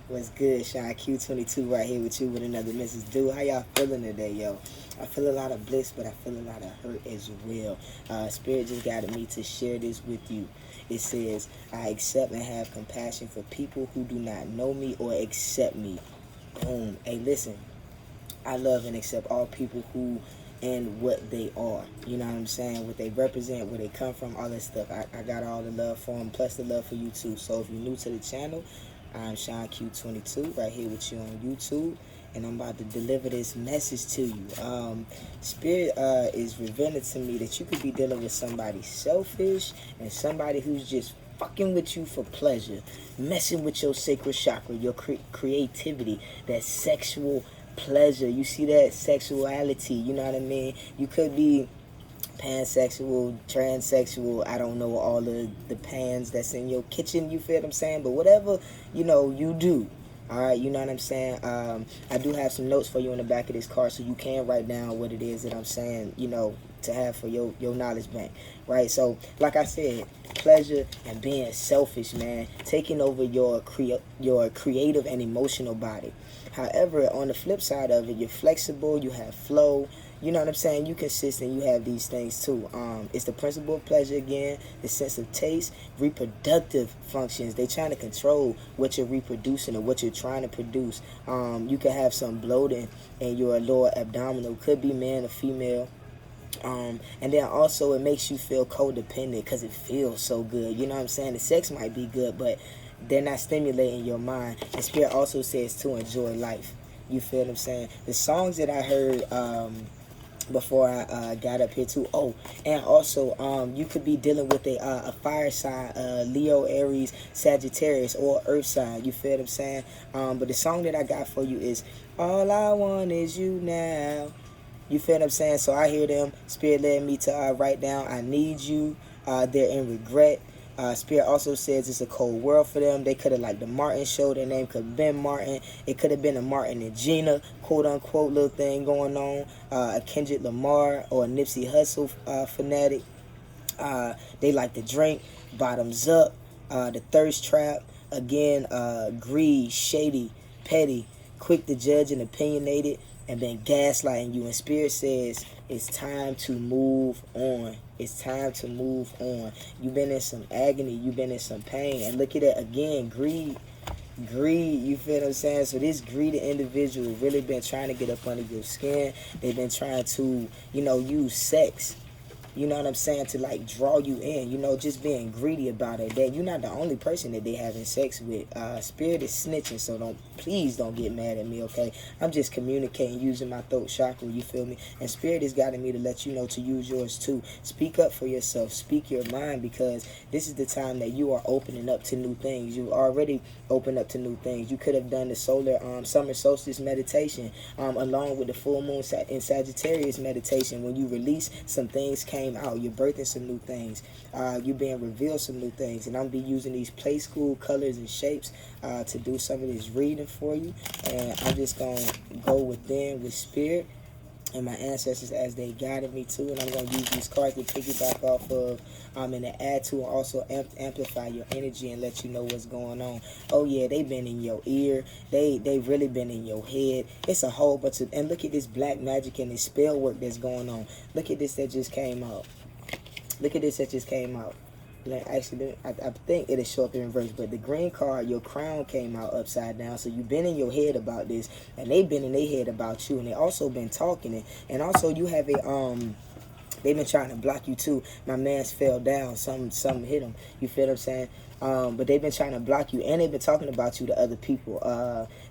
What's good, Sean Q22 right here with you with another Mrs. Dude. How y'all feeling today, yo? I feel a lot of bliss, but I feel a lot of hurt as well. Spirit just guided me to share this with you. It says, I accept and have compassion for people who do not know me or accept me. Boom. Hey, listen, I love and accept all people who and what they are. You know what I'm saying? What they represent, where they come from, all that stuff. I got all the love for them, plus the love for you too. So if you're new to the channel, I'm Sean Q22 right here with you on YouTube, and I'm about to deliver this message to you. Spirit is revealing to me that you could be dealing with somebody selfish and somebody who's just fucking with you for pleasure, messing with your sacred chakra, your creativity, that sexual pleasure. You see that sexuality, you know what I mean? You could be pansexual, transsexual, I don't know all the pans that's in your kitchen, you feel what I'm saying? But whatever, you do. Alright, you know what I'm saying? I do have some notes for you in the back of this card so you can write down what it is that I'm saying, to have for your knowledge bank. Right? So, like I said, pleasure and being selfish, man. Taking over your creative and emotional body. However, on the flip side of it, you're flexible, you have flow, you know what I'm saying? You consistent, you have these things too. It's the principle of pleasure again, the sense of taste, reproductive functions. They trying to control what you're reproducing or what you're trying to produce. You can have some bloating in your lower abdominal. Could be man or female. And then also it makes you feel codependent because it feels so good. You know what I'm saying? The sex might be good, but they're not stimulating your mind. And Spirit also says to enjoy life. You feel what I'm saying? The songs that I heard before I got up here too. Oh, and also you could be dealing with a fire sign, Leo, Aries, Sagittarius, or Earth sign. You feel what I'm saying? But the song that I got for you is All I Want Is You Now. You feel what I'm saying? So I hear them. Spirit led me to write down I Need You. They're in regret. Spirit also says it's a cold world for them. They could have liked the Martin show. Their name could have been Martin. It could have been a Martin and Gina, quote unquote, little thing going on. A Kendrick Lamar or a Nipsey Hussle fanatic. They like to drink. Bottoms up. The thirst trap. Again, greed, shady, petty, quick to judge and opinionated, and been gaslighting you. And Spirit says it's time to move on. It's time to move on. You've been in some agony. You've been in some pain. And look at that again, greed. Greed, you feel what I'm saying? So this greedy individual really been trying to get up under your skin. They've been trying to, use sex. You know what I'm saying? To like draw you in, just being greedy about it. That you're not the only person that they having sex with. Spirit is snitching, so please don't get mad at me, okay? I'm just communicating using my throat chakra, you feel me? And Spirit is guiding me to let you know to use yours too. Speak up for yourself, speak your mind, because this is the time that you are opening up to new things. You already opened up to new things. You could have done the solar summer solstice meditation along with the full moon in Sagittarius meditation. When you release, some things came out. You're birthing some new things. You're being revealed some new things. And I'm be using these play school colors and shapes to do some of this reading for you. And I'm just going to go within with Spirit and my ancestors as they guided me to. And I'm going to use these cards to piggyback off of and to add to and also amplify your energy and let you know what's going on. Oh yeah, they've been in your ear. They really been in your head. It's a whole bunch of, and look at this black magic and this spell work that's going on. Look at this that just came out. Look at this that just came out. Actually, I think it'll show up in reverse, but the green card, your crown came out upside down. So you've been in your head about this, and they've been in their head about you, and they also been talking it. And also you have a they've been trying to block you too. My man's fell down. Something hit him. You feel what I'm saying? But they've been trying to block you, and they've been talking about you to other people.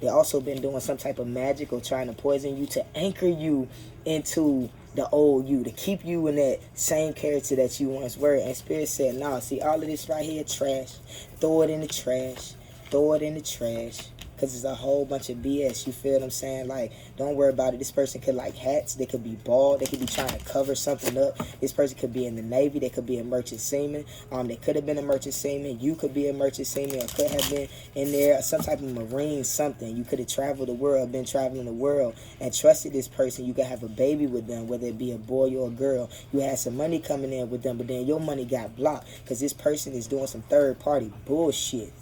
They also been doing some type of magic or trying to poison you to anchor you into the old you, to keep you in that same character that you once were. And Spirit said, nah, see all of this right here, trash. Throw it in the trash. Throw it in the trash. Because it's a whole bunch of BS. You feel what I'm saying? Like, don't worry about it. This person could like hats. They could be bald. They could be trying to cover something up. This person could be in the Navy. They could be a merchant seaman. They could have been a merchant seaman. You could be a merchant seaman, or could have been in there some type of marine something. You could have traveled the world, been traveling the world, and trusted this person. You could have a baby with them, whether it be a boy or a girl. You had some money coming in with them, but then your money got blocked because this person is doing some third party bullshit.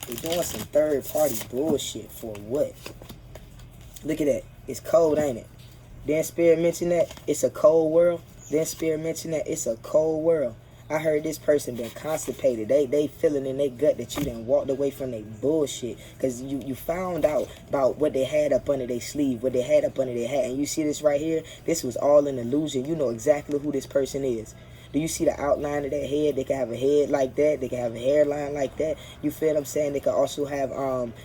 They doing some third-party bullshit for what? Look at that. It's cold, ain't it? Then Spirit mentioned that it's a cold world. Then Spirit mentioned that it's a cold world. I heard this person been constipated. They feeling in their gut that you done walked away from their bullshit. Because you found out about what they had up under their sleeve, what they had up under their hat. And you see this right here? This was all an illusion. You know exactly who this person is. Do you see the outline of that head? They can have a head like that. They can have a hairline like that. You feel what I'm saying? They could also have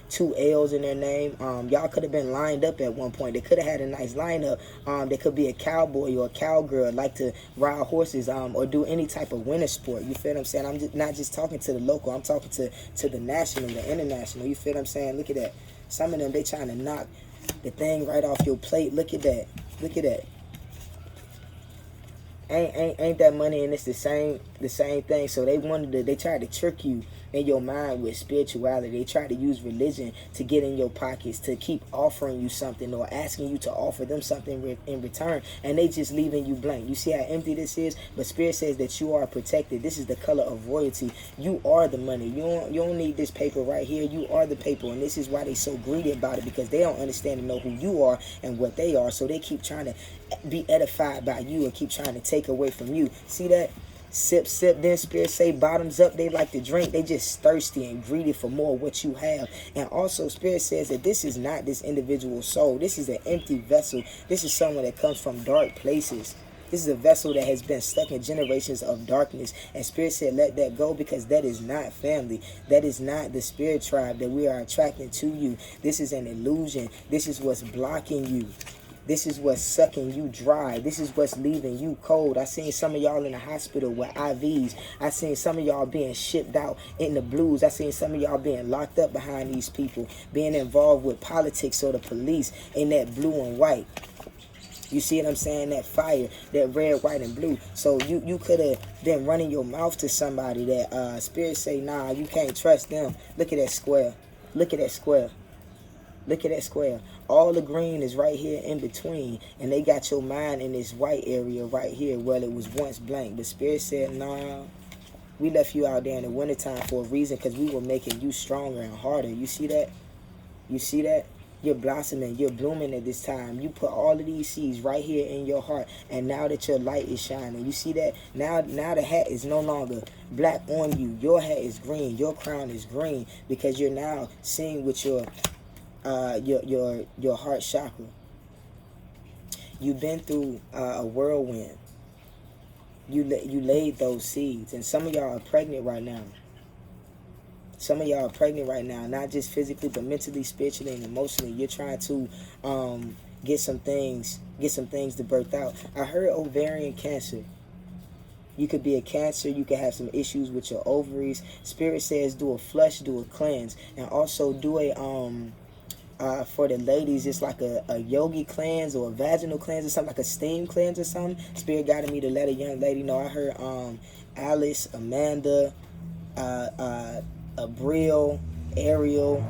2 L's in their name. Y'all could have been lined up at one point. They could have had a nice lineup. They could be a cowboy or a cowgirl, like to ride horses or do any type of winter sport. You feel what I'm saying? I'm just, not just talking to the local. I'm talking to the national, the international. You feel what I'm saying? Look at that. Some of them, they trying to knock the thing right off your plate. Look at that. Look at that. Ain't that money, and it's the same thing. So they tried to trick you in your mind with spirituality. They try to use religion to get in your pockets, to keep offering you something or asking you to offer them something in return, and they just leaving you blank. You see how empty this is? But Spirit says that you are protected. This is the color of royalty. You are the money. You don't need this paper right here. You are the paper, and this is why they so greedy about it, because they don't understand and know who you are and what they are. So they keep trying to be edified by you and keep trying to take away from you. See that? Sip, sip. Then Spirit say bottoms up. They like to drink. They just thirsty and greedy for more of what you have. And also Spirit says that this is not this individual soul. This is an empty vessel. This is someone that comes from dark places. This is a vessel that has been stuck in generations of darkness. And Spirit said, let that go, because that is not family. That is not the spirit tribe that we are attracting to you. This is an illusion. This is what's blocking you. This is what's sucking you dry. This is what's leaving you cold. I seen some of y'all in the hospital with IVs. I seen some of y'all being shipped out in the blues. I seen some of y'all being locked up behind these people, being involved with politics or the police in that blue and white. You see what I'm saying? That fire, that red, white, and blue. So you could have been running your mouth to somebody that Spirit say, nah, you can't trust them. Look at that square. Look at that square. Look at that square. All the green is right here in between. And they got your mind in this white area right here. Well, it was once blank. But Spirit said, nah, we left you out there in the wintertime for a reason, because we were making you stronger and harder. You see that? You see that? You're blossoming. You're blooming at this time. You put all of these seeds right here in your heart. And now that your light is shining. You see that? Now the hat is no longer black on you. Your hat is green. Your crown is green. Because you're now seeing with your heart chakra. You've been through a whirlwind. You laid those seeds, and some of y'all are pregnant right now. Some of y'all are pregnant right now, not just physically, but mentally, spiritually, and emotionally. You're trying to get some things to birth out. I heard ovarian cancer. You could be a Cancer. You could have some issues with your ovaries. Spirit says do a flush, do a cleanse, and also do a for the ladies, it's like a yogi cleanse or a vaginal cleanse or something, like a steam cleanse or something. Spirit guided me to let a young lady know. I heard Alice, Amanda, Abril, Ariel.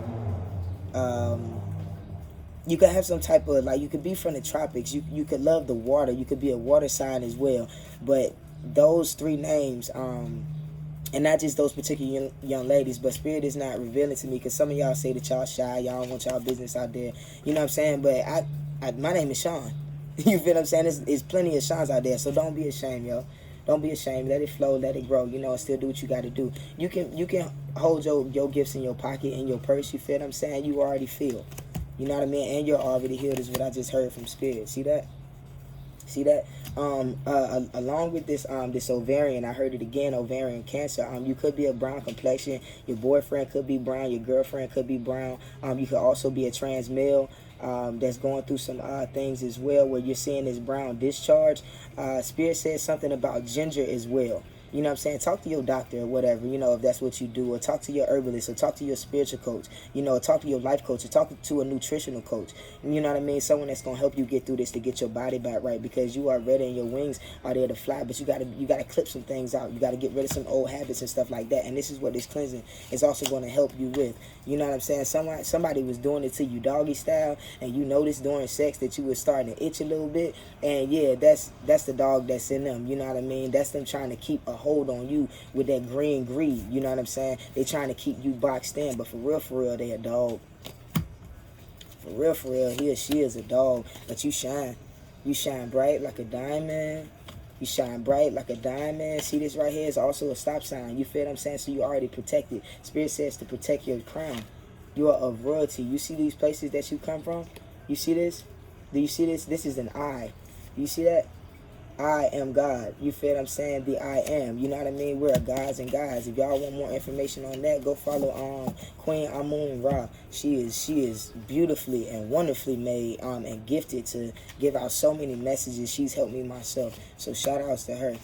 You could have some type of, like, you could be from the tropics. You could love the water. You could be a water sign as well. But those 3 names, and not just those particular young ladies, but Spirit is not revealing to me, because some of y'all say that y'all shy, y'all don't want y'all business out there. You know what I'm saying? But my name is Sean. You feel what I'm saying? There's plenty of Seans out there, so don't be ashamed, yo. Don't be ashamed. Let it flow, let it grow, you know, and still do what you got to do. You can hold your gifts in your pocket, in your purse. You feel what I'm saying? You already feel. You know what I mean? And you're already healed, is what I just heard from Spirit. See that? See that? Along with this this ovarian, I heard it again, ovarian cancer. You could be a brown complexion. Your boyfriend could be brown. Your girlfriend could be brown. You could also be a trans male that's going through some things as well, where you're seeing this brown discharge. Spirit says something about ginger as well. You know what I'm saying? Talk to your doctor or whatever, you know, if that's what you do. Or talk to your herbalist, or talk to your spiritual coach. You know, or talk to your life coach, or talk to a nutritional coach. You know what I mean? Someone that's going to help you get through this, to get your body back right. Because you are ready and your wings are there to fly. But you gotta clip some things out. You got to get rid of some old habits and stuff like that. And this is what this cleansing is also going to help you with. You know what I'm saying? Somebody was doing it to you doggy style, and you noticed during sex that you were starting to itch a little bit. And yeah, that's the dog that's in them. You know what I mean? That's them trying to keep a hold on you with that green greed. You know what I'm saying? They trying to keep you boxed in, but for real, they a dog. For real, he or she is a dog. But you shine. You shine bright like a diamond. You shine bright like a diamond. See, this right here is also a stop sign. You feel what I'm saying? So you already protected. Spirit says to protect your crown. You are of royalty. You see these places that you come from? You see this? Do you see this? This is an I. Do you see that? I am God. You feel what I'm saying? The I am. You know what I mean? We're gods and guys. If y'all want more information on that, go follow Queen Amun Ra. She is beautifully and wonderfully made and gifted to give out so many messages. She's helped me myself. So shout outs to her.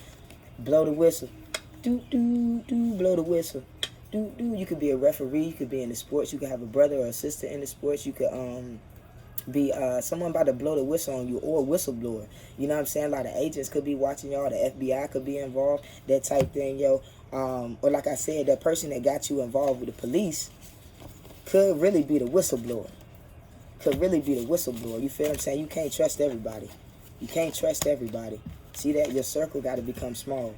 Blow the whistle. Do do do. Blow the whistle. Do do. You could be a referee. You could be in the sports. You could have a brother or a sister in the sports. You could be someone about to blow the whistle on you, or a whistleblower. You know what I'm saying? A lot of agents could be watching y'all. The FBI could be involved, that type thing, yo. Or like I said, that person that got you involved with the police could really be the whistleblower. Could really be the whistleblower. You feel what I'm saying? You can't trust everybody. You can't trust everybody. See that? Your circle got to become small.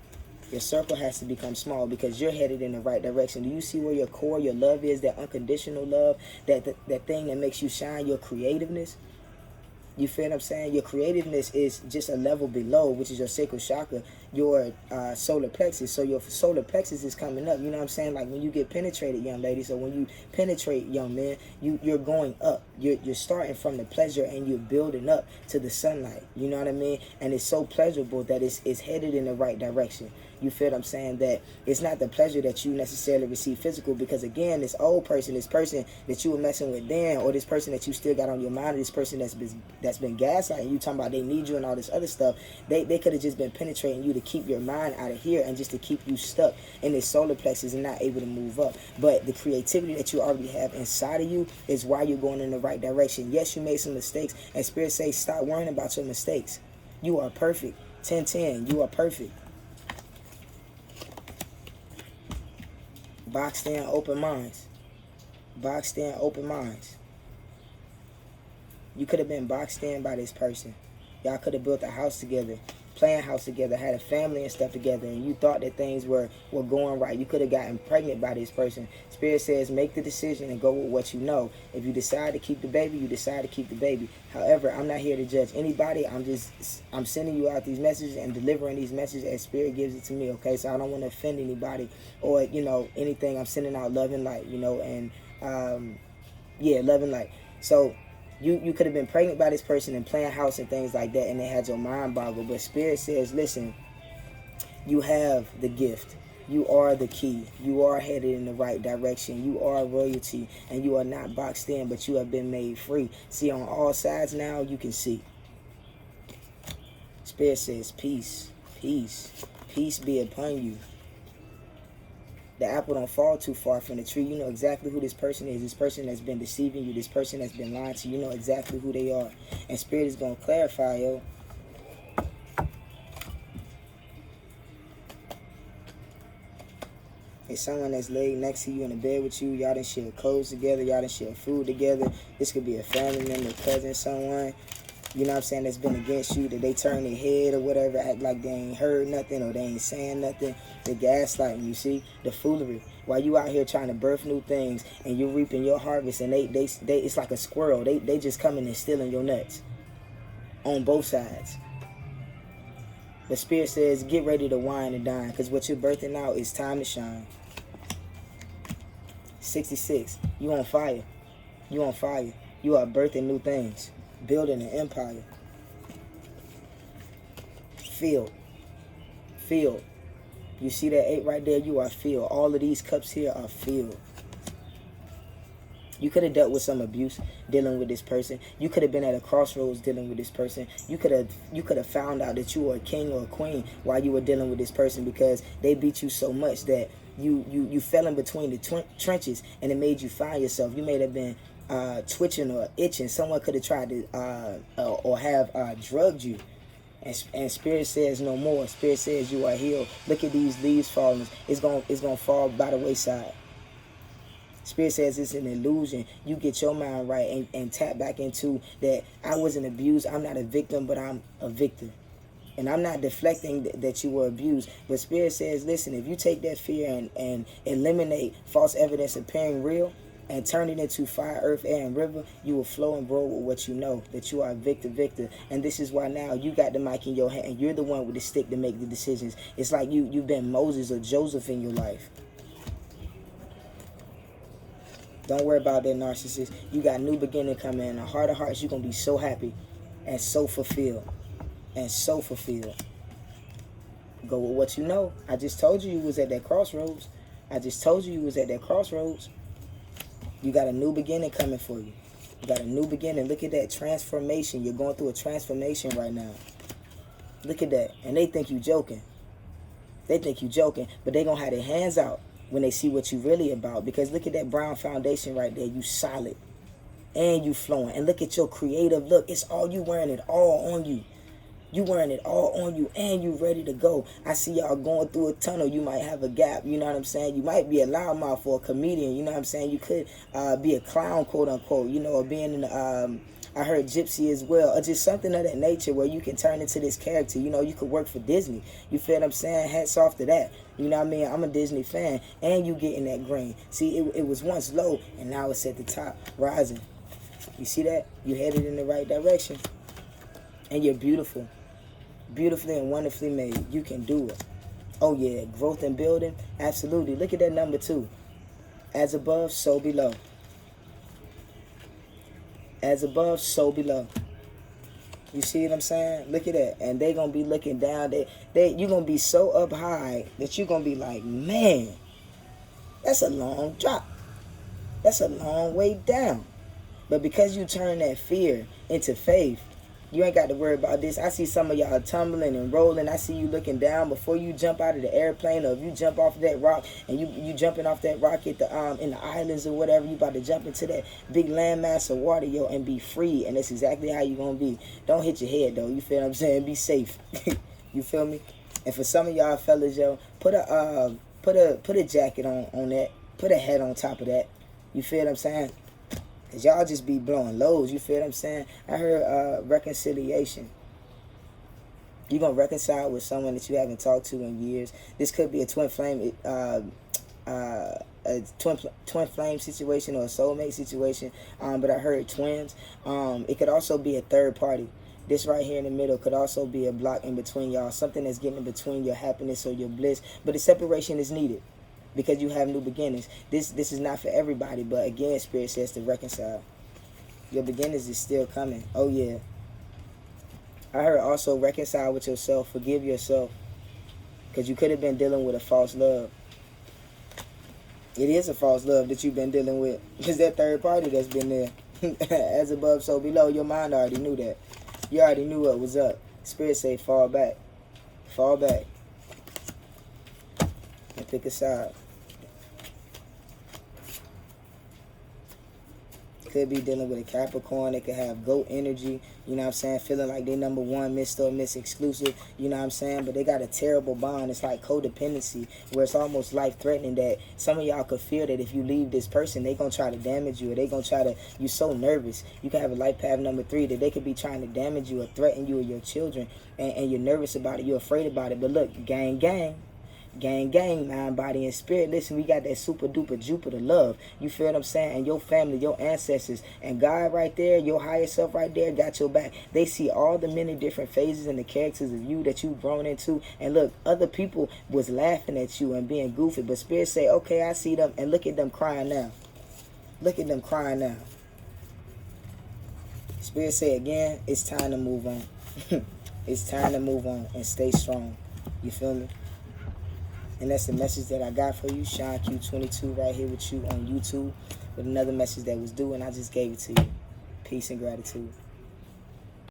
Your circle has to become small because you're headed in the right direction. Do you see where your core, your love is, that unconditional love, that thing that makes you shine, your creativeness? You feel what I'm saying? Your creativeness is just a level below, which is your sacral chakra, your solar plexus. So your solar plexus is coming up. You know what I'm saying? Like when you get penetrated, young ladies, or when you penetrate, young men, you're going up. You're starting from the pleasure and you're building up to the sunlight. You know what I mean? And it's so pleasurable that it's headed in the right direction. You feel what I'm saying? That it's not the pleasure that you necessarily receive physical, because again, this old person, this person that you were messing with then, or this person that you still got on your mind, or this person that's been gaslighting you, talking about they need you and all this other stuff, they could have just been penetrating you to keep your mind out of here and just to keep you stuck in this solar plexus and not able to move up. But the creativity that you already have inside of you is why you're going in the right direction. Yes, you made some mistakes, and Spirit says stop worrying about your mistakes. You are perfect. 10-10, you are perfect. Boxed in, open minds. Boxed in, open minds. You could have been boxed in by this person. Y'all could have built a house together, playing house together, had a family and stuff together, and you thought that things were going right. You could have gotten pregnant by this person. Spirit says make the decision and go with what you know. If you decide to keep the baby, you decide to keep the baby. However, I'm not here to judge anybody. I'm sending you out these messages and delivering these messages as Spirit gives it to me, okay? So I don't want to offend anybody or, you know, anything. I'm sending out love and light, you know, and, yeah, love and light. So you could have been pregnant by this person and playing house and things like that, and it had your mind boggled. But Spirit says, listen, you have the gift. You are the key. You are headed in the right direction. You are royalty, and you are not boxed in, but you have been made free. See, on all sides now, you can see. Spirit says, peace, peace, peace be upon you. The apple don't fall too far from the tree. You know exactly who this person is. This person that's been deceiving you. This person that's been lying to you. You know exactly who they are. And Spirit is going to clarify, yo. It's someone that's laid next to you in the bed with you. Y'all done share clothes together. Y'all done share food together. This could be a family member, cousin, someone. You know what I'm saying, that's been against you, that they turn their head or whatever, act like they ain't heard nothing or they ain't saying nothing. The gaslighting, you see, the foolery. While you out here trying to birth new things and you're reaping your harvest, and they it's like a squirrel. They just coming and stealing your nuts on both sides. The Spirit says, get ready to wine and dine, because what you're birthing out is time to shine. 66, you on fire. You on fire. You are birthing new things. Building an empire. Filled. Filled. You see that 8 right there? You are filled. All of these cups here are filled. You could have dealt with some abuse dealing with this person. You could have been at a crossroads dealing with this person. You could have found out that you were a king or a queen while you were dealing with this person, because they beat you so much that you fell in between the trenches, and it made you find yourself. You may have been twitching or itching. Someone could have tried to or have drugged you, and Spirit says no more. Spirit says you are healed. Look at these leaves falling. It's gonna fall by the wayside. Spirit says it's an illusion. You get your mind right and tap back into that. I wasn't abused. I'm not a victim, but I'm a victor. And I'm not deflecting that you were abused. But Spirit says, listen, if you take that fear and eliminate false evidence appearing real and turn it into fire, earth, air, and river, you will flow and grow with what you know, that you are a victor. And this is why now you got the mic in your hand and you're the one with the stick to make the decisions. It's like you've been Moses or Joseph in your life. Don't worry about that narcissist. You got a new beginning coming. In the heart of hearts, you're going to be so happy and so fulfilled. And so fulfilled. Go with what you know. I just told you was at that crossroads. I just told you was at that crossroads. You got a new beginning coming for you. You got a new beginning. Look at that transformation. You're going through a transformation right now. Look at that. And they think you joking. They think you joking. But they going to have their hands out when they see what you really about. Because look at that brown foundation right there. You solid. And you flowing. And look at your creative look. It's all you wearing it all on you. You wearing it all on you and you ready to go. I see y'all going through a tunnel. You might have a gap. You know what I'm saying? You might be a loudmouth or a comedian. You know what I'm saying? You could be a clown, quote unquote. You know, or being in the, I heard gypsy as well. Or just something of that nature where you can turn into this character. You know, you could work for Disney. You feel what I'm saying? Hats off to that. You know what I mean? I'm a Disney fan. And you getting that green. See, it was once low and now it's at the top, rising. You see that? You headed in the right direction. And you're beautiful. Beautifully and wonderfully made. You can do it. Oh yeah, growth and building. Absolutely. Look at that number 2. As above, so below. As above, so below. You see what I'm saying? Look at that. And they gonna be looking down. You're gonna be so up high that you're gonna be like, man, that's a long drop. That's a long way down. But because you turn that fear into faith, you ain't got to worry about this. I see some of y'all tumbling and rolling. I see you looking down before you jump out of the airplane, or if you jump off that rock and you jumping off that rock at the in the islands or whatever, you about to jump into that big landmass of water, yo, and be free. And that's exactly how you gonna be. Don't hit your head though. You feel what I'm saying? Be safe. You feel me? And for some of y'all fellas, yo, put a jacket on that. Put a hat on top of that. You feel what I'm saying? Because y'all just be blowing lows. You feel what I'm saying? I heard reconciliation. You're going to reconcile with someone that you haven't talked to in years. This could be a twin flame twin flame situation or a soulmate situation. But I heard twins. It could also be a third party. This right here in the middle could also be a block in between y'all. Something that's getting in between your happiness or your bliss. But the separation is needed. Because you have new beginnings. This is not for everybody, but again, Spirit says to reconcile. Your beginnings is still coming. Oh yeah. I heard also reconcile with yourself, forgive yourself. Because you could have been dealing with a false love. It is a false love that you've been dealing with. Because that third party that's been there. As above, so below. Your mind already knew that. You already knew what was up. Spirit say fall back. Fall back. And pick a side. Could be dealing with a Capricorn. They could have goat energy, you know what I'm saying, feeling like they number one, Mr. or Miss Exclusive, you know what I'm saying, but they got a terrible bond. It's like codependency, where it's almost life-threatening, that some of y'all could feel that if you leave this person, they gonna try to damage you, or they gonna try to, you're so nervous. You can have a life path number 3, that they could be trying to damage you or threaten you or your children, and you're nervous about it, you're afraid about it. But look, gang, mind, body, and spirit. Listen, we got that super duper Jupiter love. You feel what I'm saying? And your family, your ancestors, and God right there, your higher self right there, got your back. They see all the many different phases and the characters of you that you've grown into. And look, other people was laughing at you and being goofy, but Spirit say, okay, I see them, and look at them crying now. Look at them crying now. Spirit say again, it's time to move on. It's time to move on and stay strong. You feel me? And that's the message that I got for you. Sean Q22 right here with you on YouTube with another message that was due, and I just gave it to you. Peace and gratitude.